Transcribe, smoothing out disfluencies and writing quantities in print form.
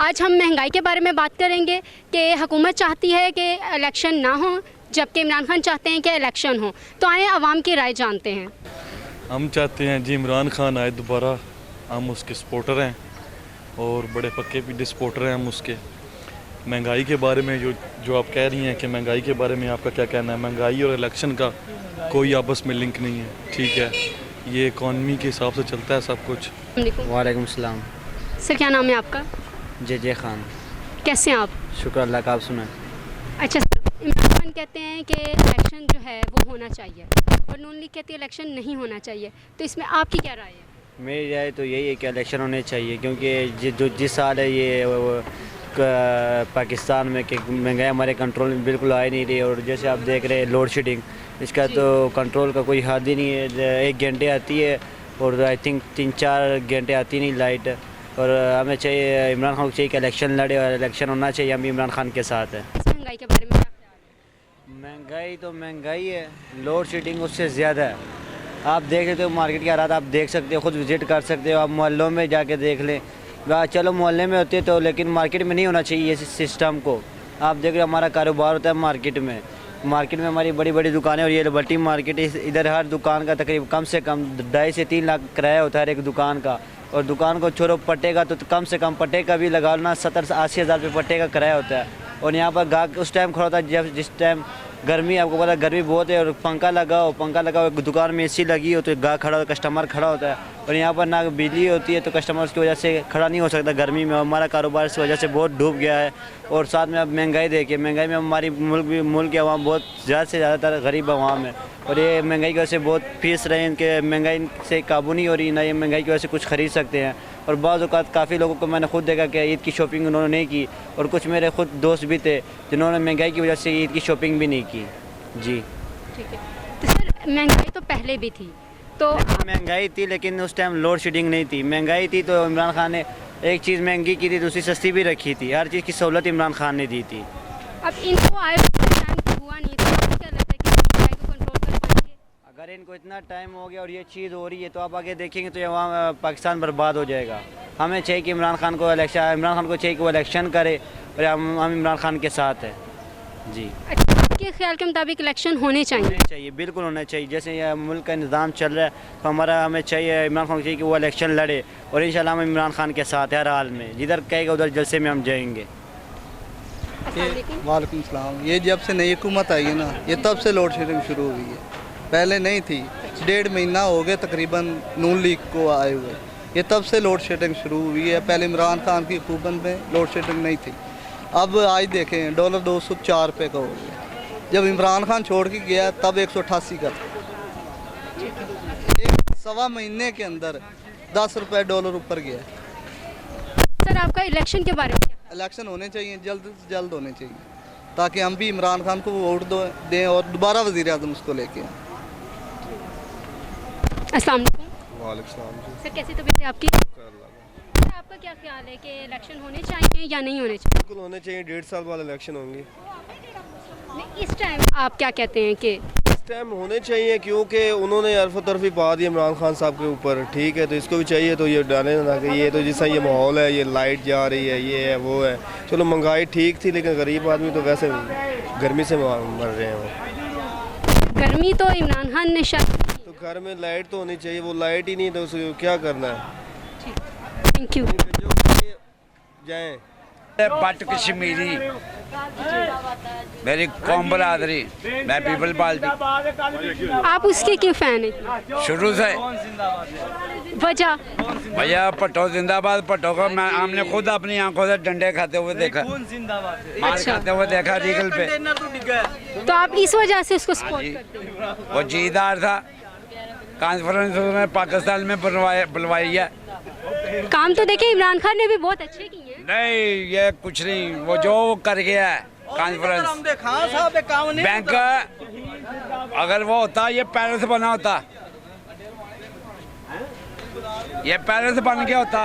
आज हम महंगाई के बारे में बात करेंगे कि हुकूमत चाहती है कि इलेक्शन ना हो, जबकि इमरान खान चाहते हैं कि इलेक्शन हो। तो आए आवाम की राय जानते हैं। हम चाहते हैं जी इमरान खान आए दोबारा, हम उसके सपोर्टर हैं और बड़े पक्के भी सपोर्टर हैं हम उसके। महंगाई के बारे में जो आप कह रही हैं कि महंगाई के बारे में आपका क्या कहना है? महंगाई और इलेक्शन का कोई आपस में लिंक नहीं है, ठीक है, ये इकॉनमी के हिसाब से चलता है सब कुछ। वालेकुम सलाम। सर क्या नाम है आपका? जे खान। कैसे हैं आप? शुक्र अल्लाह का, आप सुनाएं। अच्छा सर, इमरान खान कहते हैं कि इलेक्शन जो है वो होना चाहिए और नून लीग कहती है इलेक्शन नहीं होना चाहिए, तो इसमें आपकी क्या राय है? मेरी राय तो यही है कि इलेक्शन होने चाहिए, क्योंकि जिस साल है ये पाकिस्तान में कि महंगाई हमारे कंट्रोल में बिल्कुल आ ही नहीं रही। और जैसे आप देख रहे हैं लोड शेडिंग, इसका तो कंट्रोल का कोई हद ही नहीं है। 1 घंटे आती है और आई थिंक 3-4 घंटे आती नहीं लाइट। और हमें चाहिए, इमरान खान को चाहिए कि इलेक्शन लड़े और इलेक्शन होना चाहिए। हम भी इमरान खान के साथ है। महंगाई के बारे में क्या ख्याल है? महंगाई तो महंगाई है, लोड शेडिंग उससे ज़्यादा है। आप देख सकते हो मार्केट के हालात, आप देख सकते हो, खुद विज़िट कर सकते हो, आप मोहल्लों में जाके देख लें। चलो मोहल्ले में होते तो, लेकिन मार्केट में नहीं होना चाहिए ये सिस्टम को। आप देख रहे हो हमारा कारोबार होता है मार्केट में हमारी बड़ी बड़ी दुकानें और ये लिबर्टी मार्केट, इधर हर दुकान का तकरीबन कम से कम 2.5 से 3 लाख किराया होता है हर एक दुकान का। और दुकान को छोड़ो पट्टे का, तो कम से कम पट्टे का भी लगा लेना 70 से 80 हज़ार रुपये पट्टे का किराया होता है। और यहाँ पर गाहक उस टाइम खड़ा होता है जब जिस टाइम गर्मी, आपको पता है गर्मी बहुत है, और पंखा लगाओ दुकान में एसी लगी हो तो गाहक खड़ा, कस्टमर खड़ा होता है। और यहाँ पर ना बिजली होती है तो कस्टमर उसकी वजह से खड़ा नहीं हो सकता गर्मी में। हमारा कारोबार इस वजह से बहुत डूब गया है। और साथ में अब महंगाई देखिए, महंगाई में हमारी मुल्क की आवाम बहुत ज़्यादा से ज़्यादातर गरीब आवाम है। और ये महंगाई की वजह से बहुत फीस रहे हैं, इनके महंगाई से काबू नहीं हो रही, ना ये महंगाई की वजह से कुछ ख़रीद सकते हैं। और बाज़ औक़ात काफ़ी लोगों को मैंने खुद देखा कि ईद की शॉपिंग उन्होंने नहीं की, और कुछ मेरे खुद दोस्त भी थे जिन्होंने महंगाई की वजह से ईद की शॉपिंग भी नहीं की। जी ठीक है। तो सर महंगाई तो पहले भी थी, तो महंगाई थी लेकिन उस टाइम लोड शेडिंग नहीं थी। महंगाई थी तो इमरान खान ने एक चीज़ महंगी की थी, दूसरी सस्ती भी रखी थी। हर चीज़ की सहूलत इमरान खान ने दी थी। अब इनको आए टाइम हुआ नहीं, तो आपको क्या लगता है कि महंगाई को कंट्रोल कर पाएंगे? अगर इनको इतना टाइम हो गया और ये चीज़ हो रही है तो आप आगे देखेंगे तो वहाँ पाकिस्तान बर्बाद हो जाएगा। हमें चाहिए कि इमरान खान को चाहिए कि वो इलेक्शन करे, और हम इमरान खान के साथ हैं। जी, अच्छा, आपके ख्याल के मुताबिक इलेक्शन होने चाहिए? बिल्कुल होना चाहिए। जैसे यह मुल्क का निज़ाम चल रहा है तो हमें चाहिए, इमरान खान को चाहिए कि वो इलेक्शन लड़े, और इंशाल्लाह हम इमरान खान के साथ हर हाल में, जिधर कहेगा उधर जलसे में हम जाएंगे। वालेकुम सलाम। ये जब से नई हुकूमत आई है ना, ये तब से लोड शेडिंग शुरू हुई है, पहले नहीं थी। 1.5 महीना हो गया तकरीबन नून लीग को आए हुए, ये तब से लोड शेडिंग शुरू हुई है। पहले इमरान खान की हुकूमत में लोड शेडिंग नहीं थी। अब आज देखें डॉलर 204 रुपये का हो गया, जब इमरान खान छोड़ के गया तब 188 का था। 1.25 महीने के अंदर 10 रुपये डॉलर ऊपर गया। सर आपका इलेक्शन के बारे में क्या? इलेक्शन होने चाहिए, जल्द से जल्द होने चाहिए, ताकि हम भी इमरान खान को वोट दें और दोबारा वज़ीर आज़म उसको लेके आएं। अस्सलाम वालेकुम। वालेकुम सलाम। सर कैसी तबीयत है आपकी? सर आपका क्या ख्याल है कि इलेक्शन होने चाहिए या नहीं होने चाहिए? बिल्कुल होने चाहिए, 1.5 साल बाद इलेक्शन होंगे। नहीं, इस टाइम आप क्या कहते हैं कि इस टाइम होने चाहिए, क्योंकि उन्होंने अरफ तरफी पा दी इमरान खान साहब के ऊपर, ठीक है, तो इसको भी चाहिए तो ये डाले ना कि ये तो जैसा ये माहौल है, ये लाइट जा रही है, ये है वो है। चलो महंगाई ठीक थी, लेकिन गरीब आदमी तो वैसे गर्मी से मर रहे हैं। वो गर्मी तो इमरान खान ने शायद, तो घर में लाइट तो होनी चाहिए, वो लाइट ही नहीं तो उसको क्या करना है? Thank you. जाएँ पट कश्मीरी, मेरी कौम बरादरी, मैं पीपल पार्टी। आप उसके क्यों फैन हैं? शुरू से वजह? भैया भट्टो जिंदाबाद। भट्टो को हमने खुद अपनी आंखों से डंडे खाते हुए देखा, मार अच्छा। खाते हुए देखा रीगल पे। तो आप इस वजह से उसको सपोर्ट करते हैं? वो जीदार था, कॉन्फ्रेंस में पाकिस्तान में बुलवाई है। काम तो देखिए इमरान खान ने भी बहुत अच्छे किए हैं। नहीं, ये कुछ नहीं, वो जो कर गया है कॉन्फ्रेंस बैंक, अगर वो होता ये पहले से बना होता, ये पहले से बन गया होता।